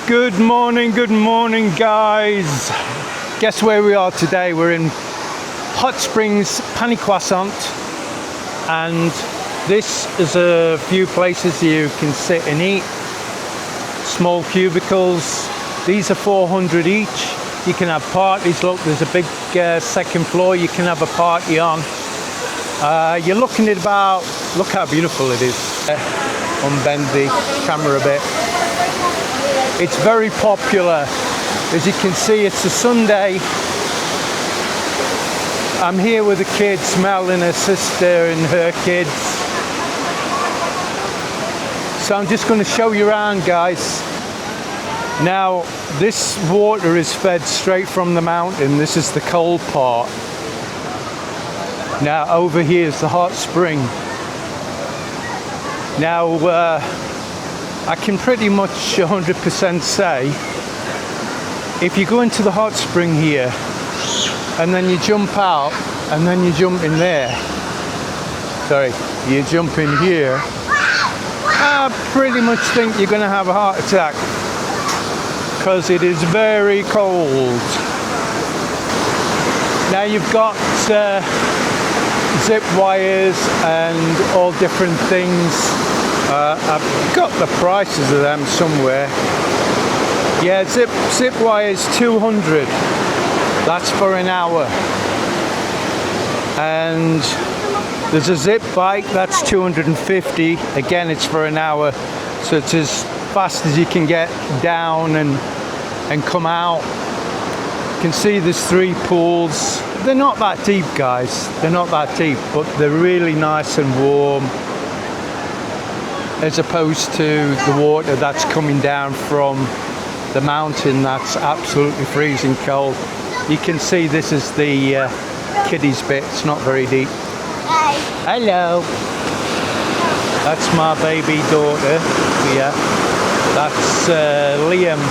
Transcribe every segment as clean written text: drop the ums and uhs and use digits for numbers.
Good morning guys. Guess where we are today? We're in Hot Springs, Panicuason, and this is a few places you can sit and eat. Small cubicles. These are 400 each. You can have parties. Look, there's a big second floor you can have a party on. You're looking at about, look how beautiful it is. Unbend the camera a bit. It's very popular. As you can see, it's a Sunday. I'm here with the kids, Mel and her sister and her kids. So I'm just going to show you around, guys. Now, this water is fed straight from the mountain. This is the cold part. Now, over here is the hot spring. Now, I can pretty much 100% say, if you go into the hot spring here, and then you jump out, and then you jump in there, sorry, you jump in here, I pretty much think you're going to have a heart attack, because it is very cold. Now you've got zip wires and all different things. I've got the prices of them somewhere. Yeah, zip wire is 200. That's for an hour. And there's a zip bike, that's 250. Again, it's for an hour. So it's as fast as you can get down and come out. You can see there's 3 pools. They're not that deep, guys. They're not that deep, but they're really nice and warm, as opposed to the water that's coming down from the mountain that's absolutely freezing cold. You can see this is the kiddies bit. It's not very deep. Hi. Hello. That's my baby daughter here. That's Liam.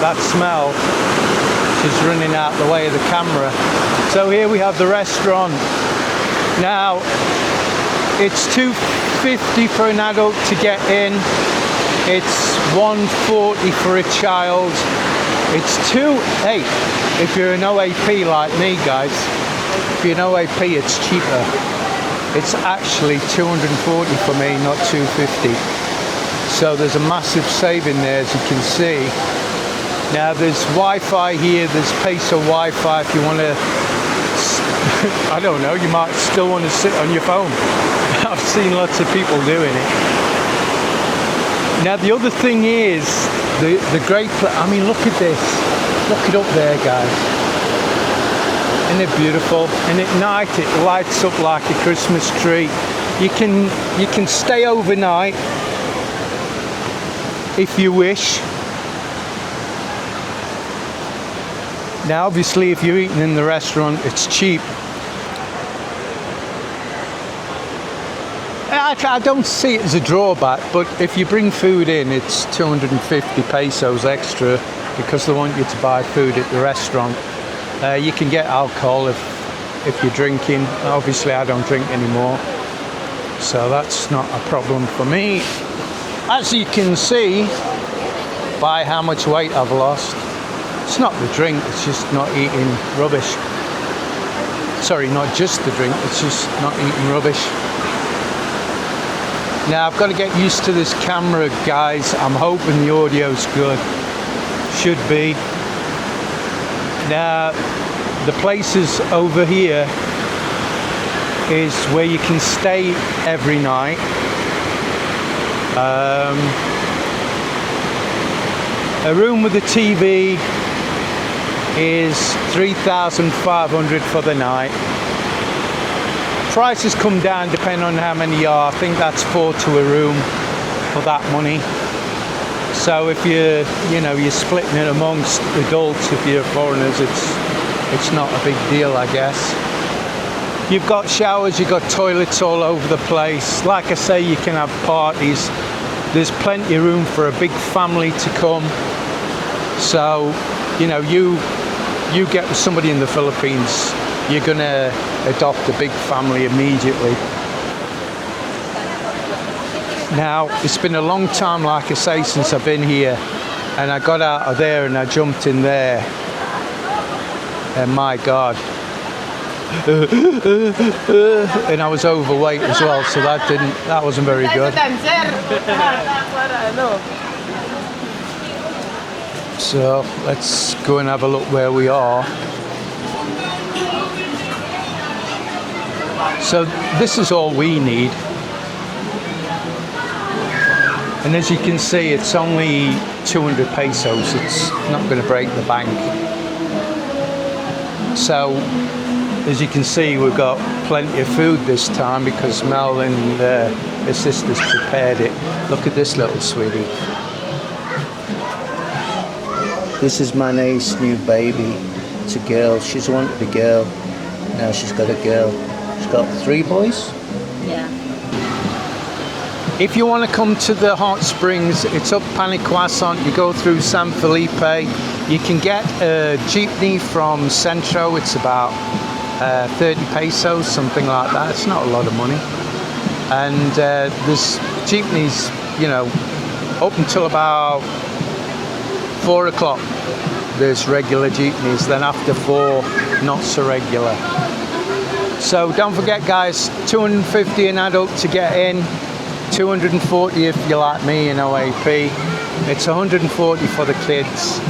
That's Mel. She's running out the way of the camera. So here we have the restaurant. Now, it's $2.50 for an adult to get in. It's $1.40 for a child. It's $2.08 if you're an OAP like me, guys. If you're an OAP, it's cheaper. It's actually $240 for me, not $2.50. So there's a massive saving there, as you can see. Now there's Wi-Fi here. There's Pacer Wi-Fi if you want to. I don't know, you might still want to sit on your phone. I've seen lots of people doing it. Now the other thing is, the great, I mean, look at this. Look it up there, guys. Isn't it beautiful? And at night it lights up like a Christmas tree. You can stay overnight if you wish. Now obviously if you're eating in the restaurant, it's cheap. I don't see it as a drawback, but if you bring food in, it's 250 pesos extra because they want you to buy food at the restaurant. You can get alcohol if you're drinking. Obviously I don't drink anymore, so that's not a problem for me. As you can see by how much weight I've lost, it's not the drink, it's just not eating rubbish. Sorry, not just the drink, it's just not eating rubbish. Now I've got to get used to this camera, guys. I'm hoping the audio's good. Should be. Now the places over here is where you can stay every night. A room with a TV is 3,500 for the night. Prices come down depending on how many you are. I think that's 4 to a room for that money. So if you're splitting it amongst adults, if you're foreigners, it's not a big deal, I guess. You've got showers, you've got toilets all over the place. Like I say, you can have parties. There's plenty of room for a big family to come. So, you get with somebody in the Philippines, you're gonna adopt a big family immediately. Now, it's been a long time, like I say, since I've been here, and I got out of there and I jumped in there, and my God, and I was overweight as well, so that wasn't very good. So let's go and have a look where we are. So this is all we need. And as you can see, it's only 200 pesos. It's not going to break the bank. So, as you can see, we've got plenty of food this time because Mel and her sisters prepared it. Look at this little sweetie. This is Manet's new baby. It's a girl. She's wanted a girl. Now she's got a girl. She's got 3 boys? Yeah. If you want to come to the hot springs, it's up Panicuason. You go through San Felipe. You can get a jeepney from Centro. It's about 30 pesos, something like that. It's not a lot of money. And there's jeepneys, you know, up until about 4 o'clock. There's regular jeepneys. Then after 4, not so regular. So don't forget, guys, 250 an adult to get in. 240 if you're like me in OAP. It's 140 for the kids.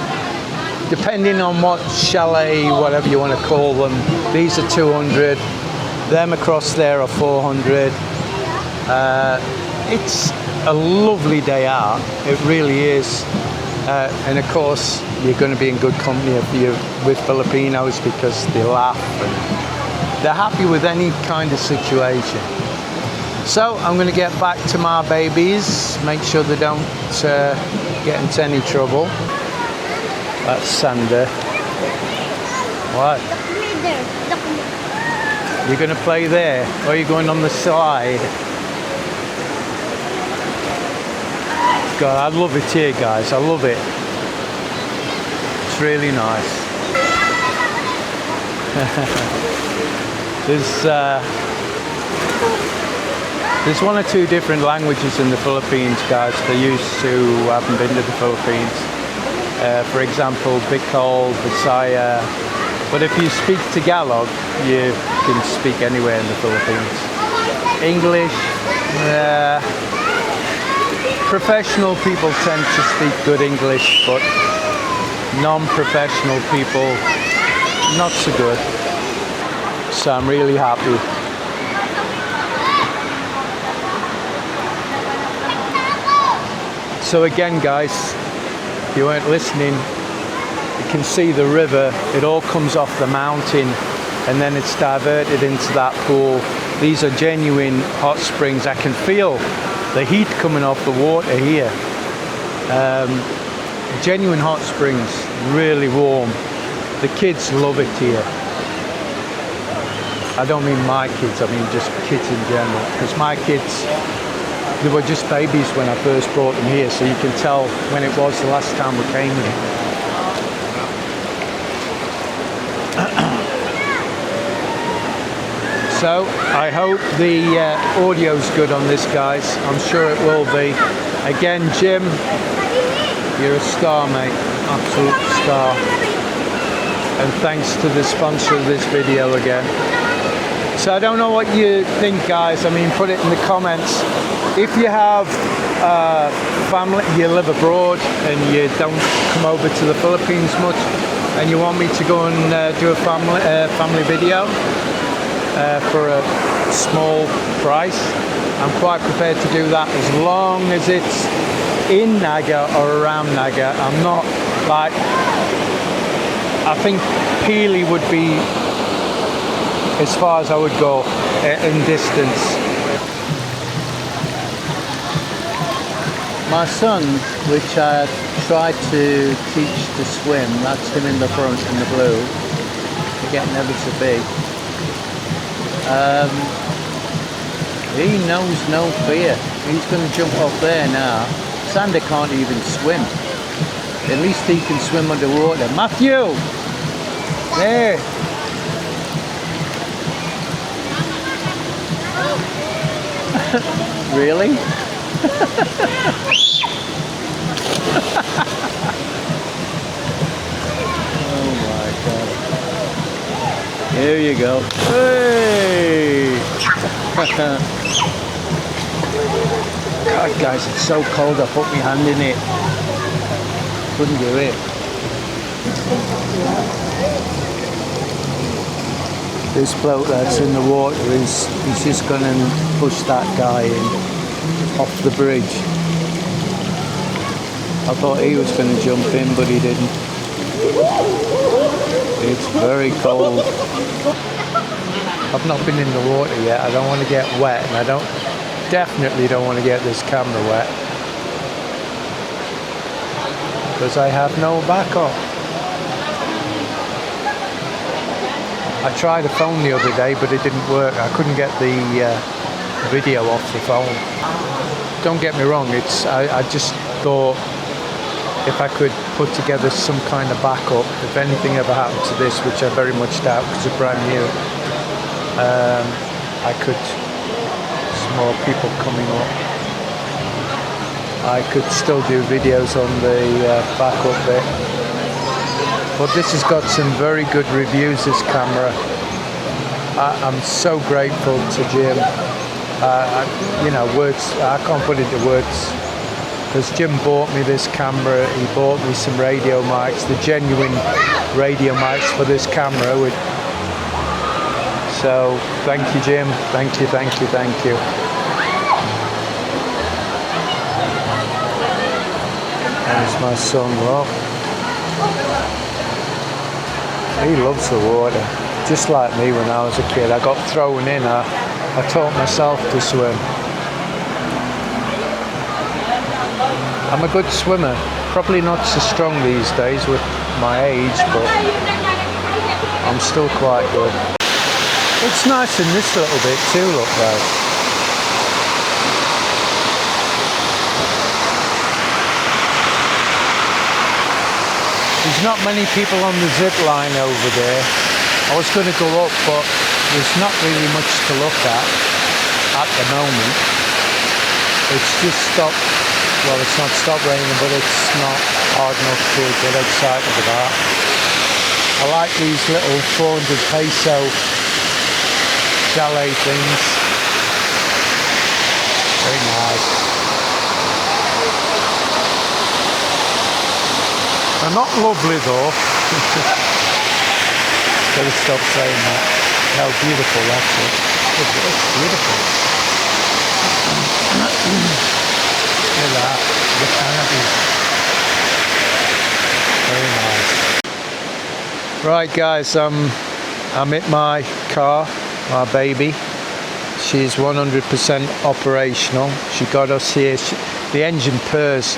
Depending on what chalet, whatever you want to call them, these are 200. Them across there are 400. It's a lovely day out. It really is. And of course, you're going to be in good company if you're with Filipinos because they laugh and they're happy with any kind of situation. So I'm going to get back to my babies, make sure they don't get into any trouble. That's Sander. What? You're going to play there, or are you going on the side? God, I love it here, guys. I love it. It's really nice. There's 1 or 2 different languages in the Philippines, guys, for used to haven't been to the Philippines. For example, Bicol, Visaya. But if you speak Tagalog, you can speak anywhere in the Philippines. English, professional people tend to speak good English, but non-professional people, not so good. So I'm really happy. So again, guys, if you weren't listening, you can see the river. It all comes off the mountain and then it's diverted into that pool. These are genuine hot springs. I can feel the heat coming off the water here. Genuine hot springs, really warm. The kids love it here. I don't mean my kids, I mean just kids in general. Because my kids, they were just babies when I first brought them here, so you can tell when it was the last time we came here. So I hope the audio's good on this, guys. I'm sure it will be. Again, Jim, you're a star, mate. Absolute star. And thanks to the sponsor of this video again. So I don't know what you think, guys. I mean, put it in the comments. If you have family, you live abroad and you don't come over to the Philippines much, and you want me to go and do a family video for a small price, I'm quite prepared to do that as long as it's in Naga or around Naga. I'm not like, I think Pili would be as far as I would go in distance. My son, which I tried to teach to swim, that's him in the front in the blue, getting ever so big. He knows no fear. He's going to jump off there now. Sander can't even swim. At least he can swim underwater. Matthew! There! Really? Oh my God. Here you go. Hey! God, guys, it's so cold. I put my hand in it. Couldn't do it. This bloke that's in the water he's just going to push that guy in off the bridge. I thought he was going to jump in, but he didn't. It's very cold. I've not been in the water yet. I don't want to get wet, and I definitely don't want to get this camera wet because I have no backup. I tried a phone the other day, but it didn't work. I couldn't get the video off the phone. Don't get me wrong, I just thought if I could put together some kind of backup, if anything ever happened to this, which I very much doubt because it's brand new, I could, some more people coming up, I could still do videos on the backup bit. But this has got some very good reviews, this camera. I'm so grateful to Jim. You know, words, I can't put into words. Because Jim bought me this camera, he bought me some radio mics, the genuine radio mics for this camera. So, thank you, Jim. Thank you, thank you, thank you. There's my son, Rob. He loves the water, just like me when I was a kid. I got thrown in, I taught myself to swim. I'm a good swimmer, probably not so strong these days with my age, but I'm still quite good. It's nice in this little bit too, look guys. There's not many people on the zip line over there. I was going to go up, but there's not really much to look at the moment. It's just stopped, well, it's not stopped raining, but it's not hard enough to get excited about. I like these little 400 peso chalet things. Very nice. They're not lovely though. Gotta stop saying that. How beautiful that's it. It's beautiful. Look at that. The canopy. Very nice. Right guys, I'm at my car, my baby. She's 100% operational. She got us here. The engine purrs.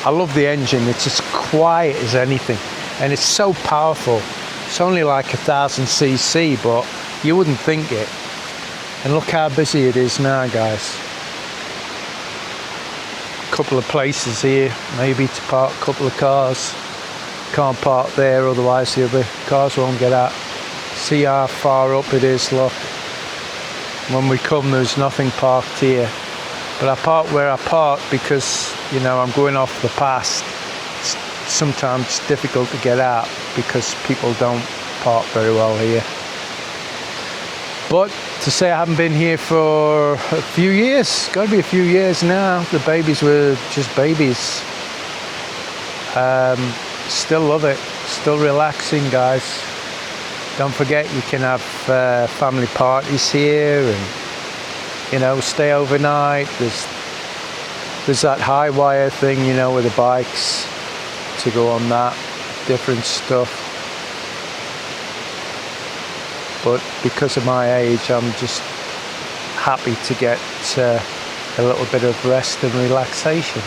I love the engine. It's as quiet as anything, and it's so powerful. It's only like 1000cc, but you wouldn't think it. And look how busy it is now, guys. A couple of places here, maybe to park a couple of cars. Can't park there, otherwise the other cars won't get out. See how far up it is, look. When we come, there's nothing parked here. But I park where I park because, you know, I'm going off the pass. Sometimes it's difficult to get out because people don't park very well here. But to say I haven't been here for a few years, got to be a few years now. The babies were just babies. Still love it, still relaxing, guys. Don't forget you can have family parties here and, you know, stay overnight. There's that high wire thing, you know, with the bikes to go on that, different stuff. But because of my age, I'm just happy to get a little bit of rest and relaxation.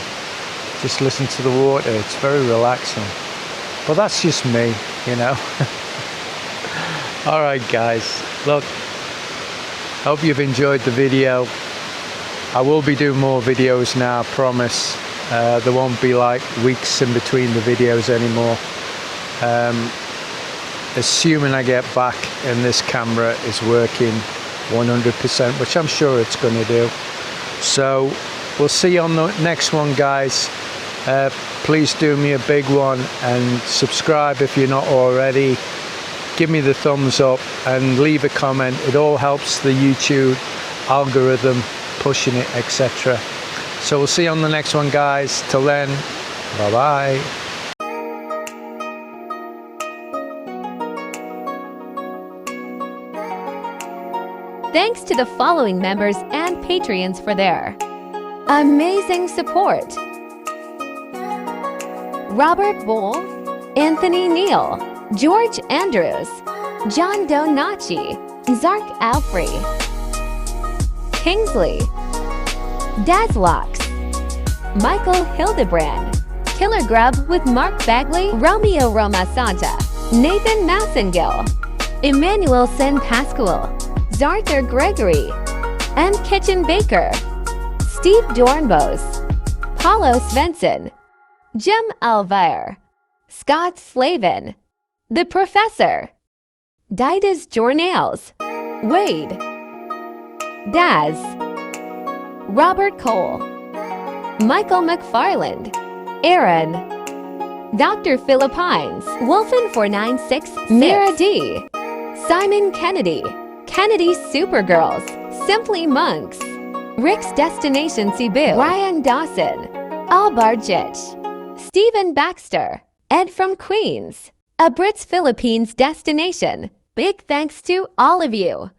Just listen to the water, it's very relaxing. But that's just me, you know. Alright guys, look, hope you've enjoyed the video. I will be doing more videos now, I promise. There won't be like weeks in between the videos anymore. Assuming I get back and this camera is working 100%, which I'm sure it's going to do. So We'll see you on the next one, guys. Please do me a big one and subscribe if you're not already. Give me the thumbs up and leave a comment. It all helps the YouTube algorithm pushing it, etc. So we'll see you on the next one, guys. Till then, bye bye. Thanks to the following members and Patreons for their amazing support: Robert Bull, Anthony Neal, George Andrews, John Donachi, Zark Alfrey, Kingsley, Dazlox, Michael Hildebrand, Killer Grub with Mark Bagley, Romeo Roma Santa, Nathan Massengill, Emmanuel Sen Pascual, Zarther Gregory, M. Kitchen Baker, Steve Dornbos, Paulo Svensson, Jim Alvire, Scott Slavin, The Professor, Didas Jornales, Wade, Daz, Robert Cole, Michael McFarland, Aaron, Dr. Philippines, Wolfen4966, Mira D, Simon Kennedy, Kennedy Supergirls, Simply Monks, Rick's Destination Cebu, Ryan Dawson, Albarjich, Stephen Baxter, Ed from Queens, a Brit's Philippines destination. Big thanks to all of you.